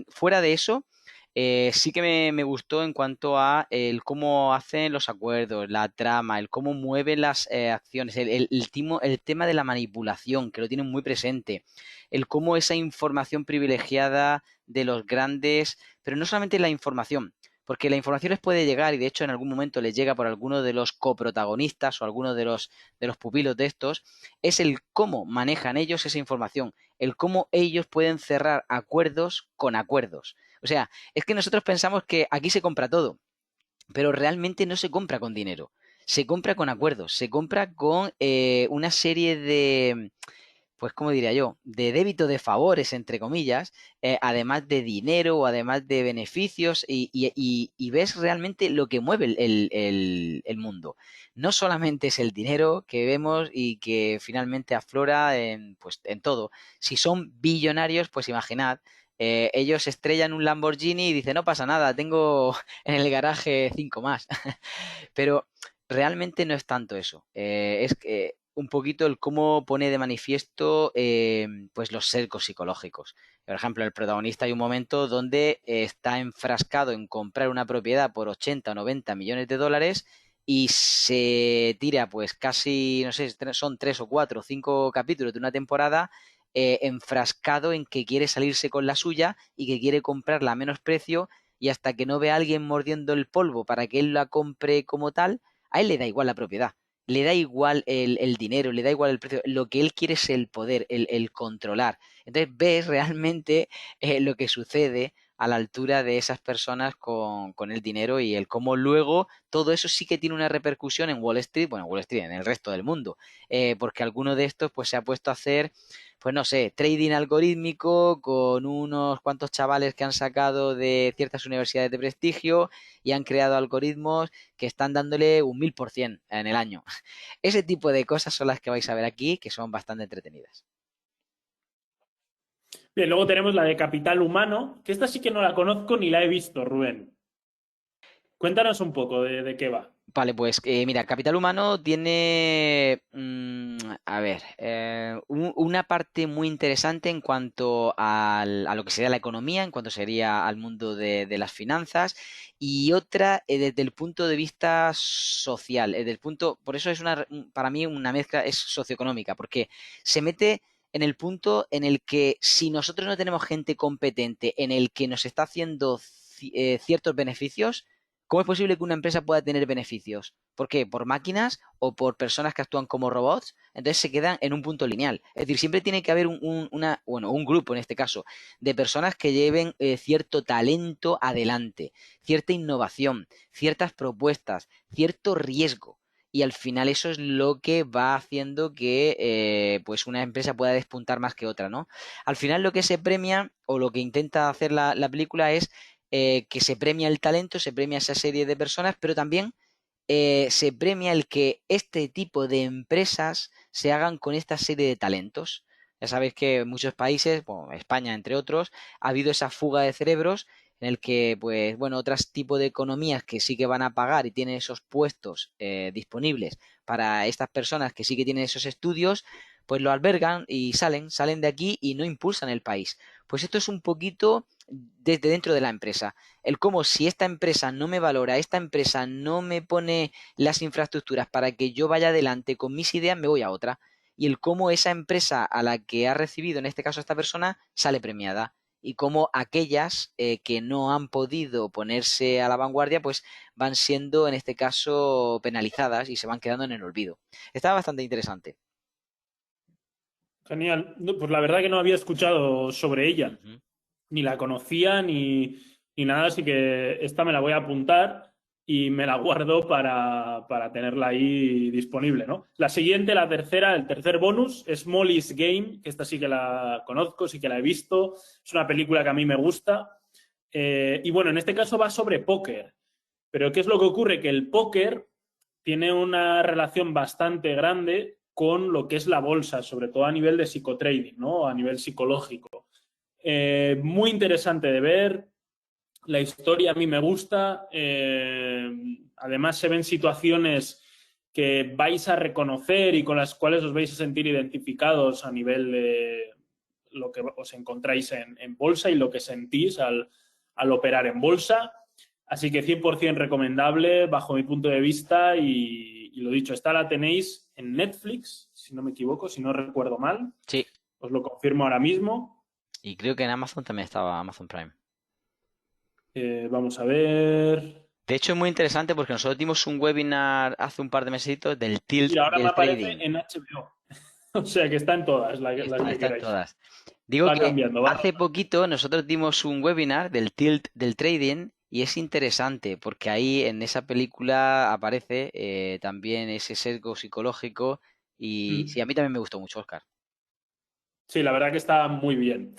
Fuera de eso, sí que me gustó en cuanto a el cómo hacen los acuerdos, la trama, el cómo mueven las acciones, el tema de la manipulación, que lo tienen muy presente, el cómo esa información privilegiada de los grandes, pero no solamente la información, porque la información les puede llegar y de hecho en algún momento les llega por alguno de los coprotagonistas o alguno de los pupilos de estos, es el cómo manejan ellos esa información, el cómo ellos pueden cerrar acuerdos con acuerdos. O sea, es que nosotros pensamos que aquí se compra todo, pero realmente no se compra con dinero. Se compra con acuerdos, se compra con una serie de, pues, ¿cómo diría yo? De débito de favores, entre comillas, además de dinero o además de beneficios, y ves realmente lo que mueve el mundo. No solamente es el dinero que vemos y que finalmente aflora en, pues, en todo. Si son billonarios, pues imaginad, ellos estrellan un Lamborghini y dicen, no pasa nada, tengo en el garaje cinco más. Pero realmente no es tanto eso. Es que un poquito el cómo pone de manifiesto pues los sesgos psicológicos. Por ejemplo, el protagonista hay un momento donde está enfrascado en comprar una propiedad por 80 o 90 millones de dólares y se tira pues casi, no sé, son 3 o 4 o 5 capítulos de una temporada enfrascado en que quiere salirse con la suya y que quiere comprarla a menos precio y hasta que no ve a alguien mordiendo el polvo para que él la compre como tal, a él le da igual la propiedad, le da igual el dinero, le da igual el precio, lo que él quiere es el poder, el controlar. Entonces ves realmente lo que sucede a la altura de esas personas con el dinero y el cómo luego todo eso sí que tiene una repercusión en Wall Street, bueno, en Wall Street, en el resto del mundo, porque alguno de estos pues se ha puesto a hacer pues no sé, trading algorítmico con unos cuantos chavales que han sacado de ciertas universidades de prestigio y han creado algoritmos que están dándole un 1000% en el año. Ese tipo de cosas son las que vais a ver aquí, que son bastante entretenidas. bien, luego tenemos la de Capital Humano, que esta sí que no la conozco ni la he visto, Rubén. Cuéntanos un poco de qué va. Vale, pues mira, Capital Humano tiene, a ver, una parte muy interesante en cuanto a lo que sería la economía, en cuanto sería al mundo de las finanzas, y otra desde el punto de vista social, desde el punto, por eso es para mí una mezcla, es socioeconómica, porque se mete en el punto en el que si nosotros no tenemos gente competente en el que nos está haciendo ciertos beneficios, ¿Cómo es posible que una empresa pueda tener beneficios? ¿Por qué? ¿Por máquinas o por personas que actúan como robots? Entonces se quedan en un punto lineal. Es decir, siempre tiene que haber un grupo en este caso, de personas que lleven cierto talento adelante, cierta innovación, ciertas propuestas, cierto riesgo. Y al final eso es lo que va haciendo que pues una empresa pueda despuntar más que otra, ¿no? Al final lo que se premia o lo que intenta hacer la película es que se premia el talento, se premia esa serie de personas, pero también se premia el que este tipo de empresas se hagan con esta serie de talentos. Ya sabéis que en muchos países, bueno, España entre otros, ha habido esa fuga de cerebros en el que, pues, bueno, otros tipos de economías que sí que van a pagar y tienen esos puestos disponibles para estas personas que sí que tienen esos estudios, pues lo albergan y salen de aquí y no impulsan el país. Pues esto es un poquito desde dentro de la empresa. El cómo si esta empresa no me valora, esta empresa no me pone las infraestructuras para que yo vaya adelante con mis ideas, me voy a otra. Y el cómo esa empresa a la que ha recibido, en este caso esta persona, sale premiada. Y cómo aquellas que no han podido ponerse a la vanguardia, pues van siendo, en este caso, penalizadas y se van quedando en el olvido. Está bastante interesante. Genial. No, pues la verdad que no había escuchado sobre ella. Ujú. Ni la conocía ni nada, así que esta me la voy a apuntar y me la guardo para tenerla ahí disponible, ¿no? La siguiente, la tercera, el tercer bonus es Molly's Game, que esta sí que la conozco, sí que la he visto, es una película que a mí me gusta. Y bueno, en este caso va sobre póker, pero ¿qué es lo que ocurre? Que el póker tiene una relación bastante grande con lo que es la bolsa, sobre todo a nivel de psicotrading, ¿no? A nivel psicológico. Muy interesante de ver. La historia a mí me gusta. Además, se ven situaciones que vais a reconocer y con las cuales os vais a sentir identificados a nivel de lo que os encontráis en bolsa y lo que sentís al operar en bolsa. Así que 100% recomendable bajo mi punto de vista y lo dicho, esta la tenéis en Netflix, si no me equivoco, si no recuerdo mal. Sí, Os lo confirmo ahora mismo. y creo que en Amazon también estaba Amazon Prime. Vamos a ver. De hecho, es muy interesante porque nosotros dimos un webinar hace un par de mesecitos del tilt Mira, ahora me del aparece trading. en HBO. O sea que está en todas las que Está en queráis. todas. Digo Va que cambiando, va. hace poquito nosotros dimos un webinar del tilt del trading y es interesante porque ahí en esa película aparece también ese sesgo psicológico y sí, a mí también me gustó mucho, Oscar. Sí, la verdad que está muy bien.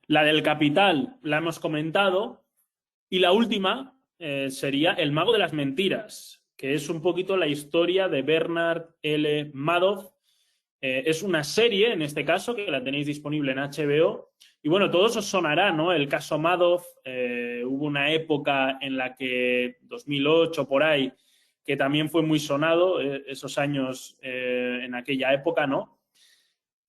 La del Capital la hemos comentado. Y la última sería El Mago de las Mentiras, que es un poquito la historia de Bernard L. Madoff. Es una serie, en este caso, que la tenéis disponible en HBO. Y bueno, todos os sonará, ¿no? El caso Madoff. Hubo una época en la que, 2008 por ahí, que también fue muy sonado, esos años en aquella época, ¿no?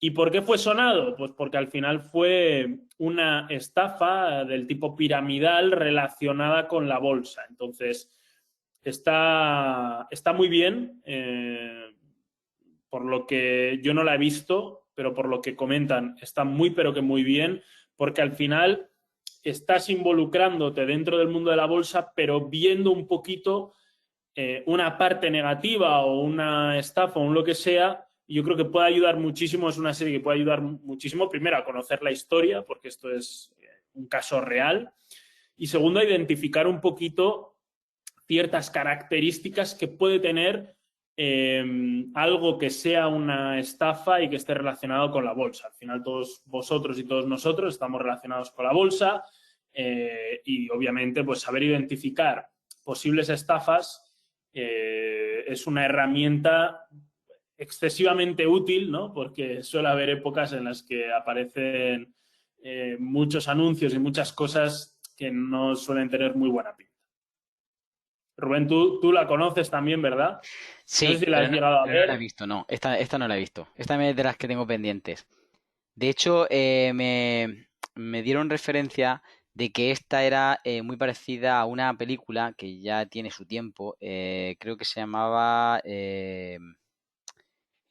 ¿Y por qué fue sonado? Pues porque al final fue una estafa del tipo piramidal relacionada con la bolsa. Entonces, está muy bien, por lo que yo no la he visto, pero por lo que comentan, está muy, pero que muy bien, porque al final estás involucrándote dentro del mundo de la bolsa, pero viendo un poquito una parte negativa o una estafa o un lo que sea, yo creo que puede ayudar muchísimo, es una serie que puede ayudar muchísimo, primero, a conocer la historia, porque esto es un caso real, y segundo, a identificar un poquito ciertas características que puede tener algo que sea una estafa y que esté relacionado con la bolsa. Al final todos vosotros y todos nosotros estamos relacionados con la bolsa y obviamente pues saber identificar posibles estafas es una herramienta excesivamente útil, ¿no? Porque suele haber épocas en las que aparecen muchos anuncios y muchas cosas que no suelen tener muy buena pinta. Rubén, tú la conoces también, ¿verdad? No sé Sí, si la has llegado a pero no la he ver. visto, no. Esta no la he visto. Esta es de las que tengo pendientes. De hecho, me dieron referencia de que esta era muy parecida a una película que ya tiene su tiempo. Creo que se llamaba, en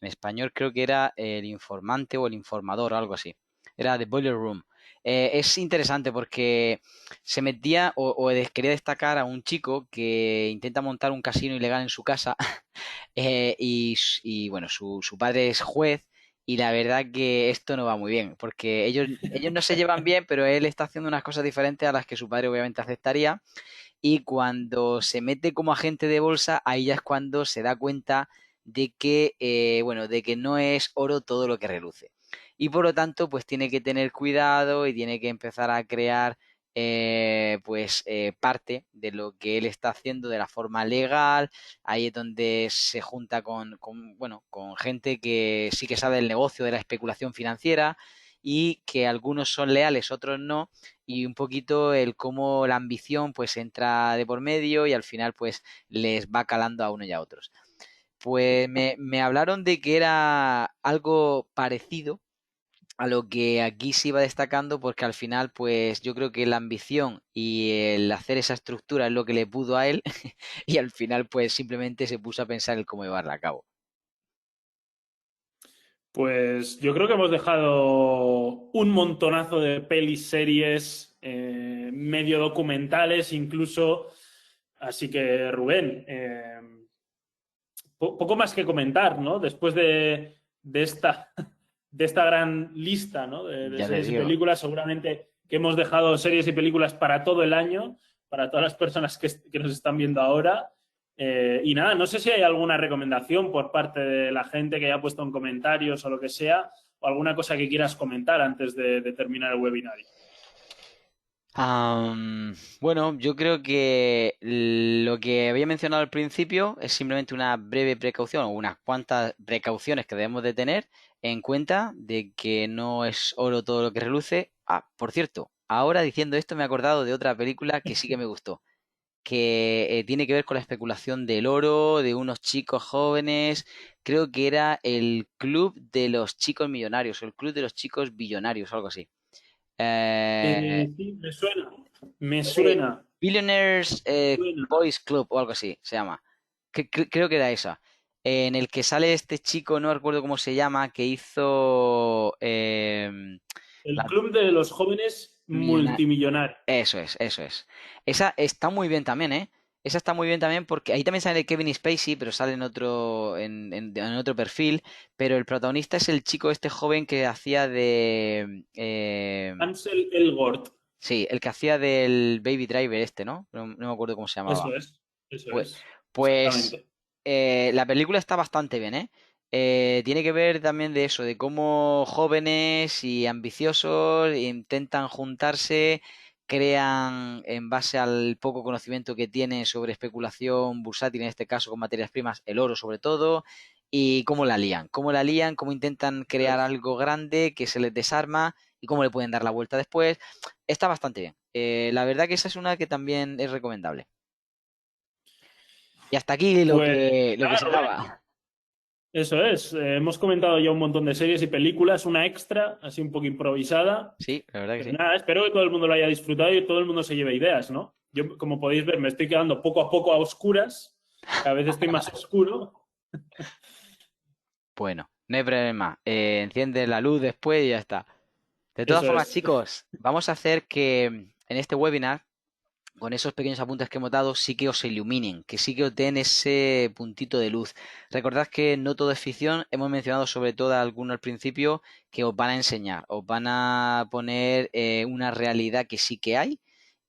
español creo que era El Informante o El Informador o algo así. Era The Boiler Room. Es interesante porque se metía quería destacar a un chico que intenta montar un casino ilegal en su casa y, bueno, su padre es juez y la verdad que esto no va muy bien porque ellos no se llevan bien, pero él está haciendo unas cosas diferentes a las que su padre obviamente aceptaría y cuando se mete como agente de bolsa, ahí ya es cuando se da cuenta de que, bueno, de que no es oro todo lo que reluce. Y por lo tanto, pues tiene que tener cuidado y tiene que empezar a crear parte de lo que él está haciendo de la forma legal. Ahí es donde se junta bueno, con gente que sí que sabe del negocio de la especulación financiera y que algunos son leales, otros no, y un poquito el cómo la ambición pues entra de por medio y al final pues les va calando a uno y a otros. Pues me hablaron de que era algo parecido a lo que aquí se iba destacando porque al final pues yo creo que la ambición y el hacer esa estructura es lo que le pudo a él y al final pues simplemente se puso a pensar en cómo llevarla a cabo. Pues yo creo que hemos dejado un montonazo de pelis, series, medio documentales incluso. Así que, Rubén, poco más que comentar, ¿no? Después de esta, de esta gran lista, ¿no? De Ya te series y digo. películas, seguramente que hemos dejado series y películas para todo el año, para todas las personas que nos están viendo ahora. Y nada, no sé si hay alguna recomendación por parte de la gente que haya puesto en comentarios o lo que sea, o alguna cosa que quieras comentar antes de terminar el webinario. Bueno, yo creo que lo que había mencionado al principio es simplemente una breve precaución o unas cuantas precauciones que debemos de tener en cuenta de que no es oro todo lo que reluce. Ah, por cierto, ahora diciendo esto me he acordado de otra película que sí que me gustó, que tiene que ver con la especulación del oro, de unos chicos jóvenes, creo que era el Club de los Chicos Millonarios o el Club de los Chicos Billonarios o algo así. Eh, Sí, me suena, me eh, suena, Billionaires suena. Boys Club o algo así se llama. Creo que era esa. En el que sale este chico, no recuerdo cómo se llama, que hizo El la club de los jóvenes millona- multimillonarios. Eso es, eso es. Esa está muy bien también, ¿eh? Esa está muy bien también porque ahí también sale Kevin Spacey, pero sale en otro perfil. Pero el protagonista es el chico este joven que hacía de Ansel Elgort. sí, el que hacía del Baby Driver este, ¿no? No me acuerdo cómo se llamaba. Eso Pues, es, pues exactamente. la película está bastante bien, ¿eh? Tiene que ver también de eso, de cómo jóvenes y ambiciosos intentan juntarse, crean en base al poco conocimiento que tienen sobre especulación bursátil, en este caso con materias primas, el oro sobre todo, y cómo la lían, cómo intentan Eso crear es. algo grande que se les desarma y cómo le pueden dar la vuelta después. Está bastante bien. La verdad que esa es una que también es recomendable. Y hasta aquí Pues lo que nada, se Rubén, daba. eso es. Hemos comentado ya un montón de series y películas, una extra, así un poco improvisada. Sí, la verdad que Pero sí. nada, espero que todo el mundo lo haya disfrutado y todo el mundo se lleve ideas, ¿no? Yo, como podéis ver, me estoy quedando poco a poco a oscuras. Cada vez estoy más oscuro. Bueno, no hay problema. Enciende la luz después y ya está. De todas Eso formas, es. chicos, vamos a hacer que en este webinar, con esos pequeños apuntes que hemos dado, sí que os iluminen, que sí que os den ese puntito de luz. Recordad que no todo es ficción, hemos mencionado sobre todo alguno al principio que os van a enseñar, os van a poner una realidad que sí que hay.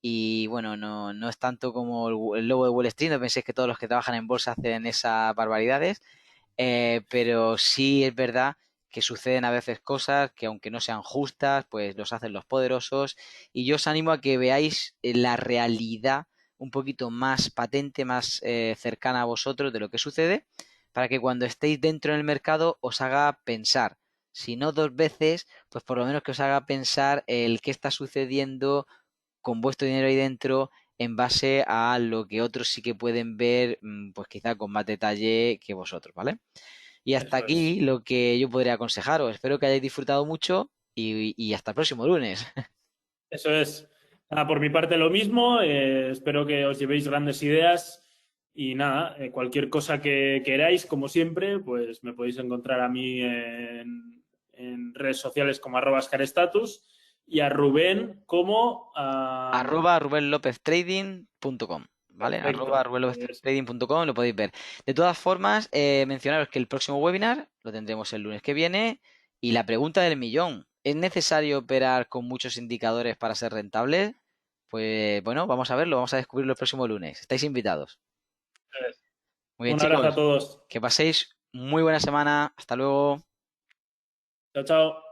Y bueno, no es tanto como el lobo de Wall Street, no penséis que todos los que trabajan en bolsa hacen esas barbaridades, pero sí es verdad que suceden a veces cosas que aunque no sean justas, pues los hacen los poderosos. Y yo os animo a que veáis la realidad un poquito más patente, más cercana a vosotros de lo que sucede, para que cuando estéis dentro del mercado os haga pensar. Si no dos veces, pues por lo menos que os haga pensar el qué está sucediendo con vuestro dinero ahí dentro en base a lo que otros sí que pueden ver, pues quizá con más detalle que vosotros, ¿vale? Y hasta Eso es. aquí lo que yo podría aconsejaros. Espero que hayáis disfrutado mucho y hasta el próximo lunes. Eso es. Nada, por mi parte lo mismo. Espero que os llevéis grandes ideas y nada, cualquier cosa que queráis, como siempre, pues me podéis encontrar a mí en redes sociales como @scarestatus y a Rubén como... Arroba rubenlopeztrading.com, ¿vale? Perfecto. Arroba rubenlopeztrading.com, lo podéis ver. De todas formas, mencionaros que el próximo webinar lo tendremos el lunes que viene. Y la pregunta del millón, ¿es necesario operar con muchos indicadores para ser rentable? Pues bueno, vamos a verlo, vamos a descubrirlo el próximo lunes. Estáis invitados. Muy bien, Un abrazo a chicos, todos. que paséis muy buena semana. Hasta luego. Chao, chao.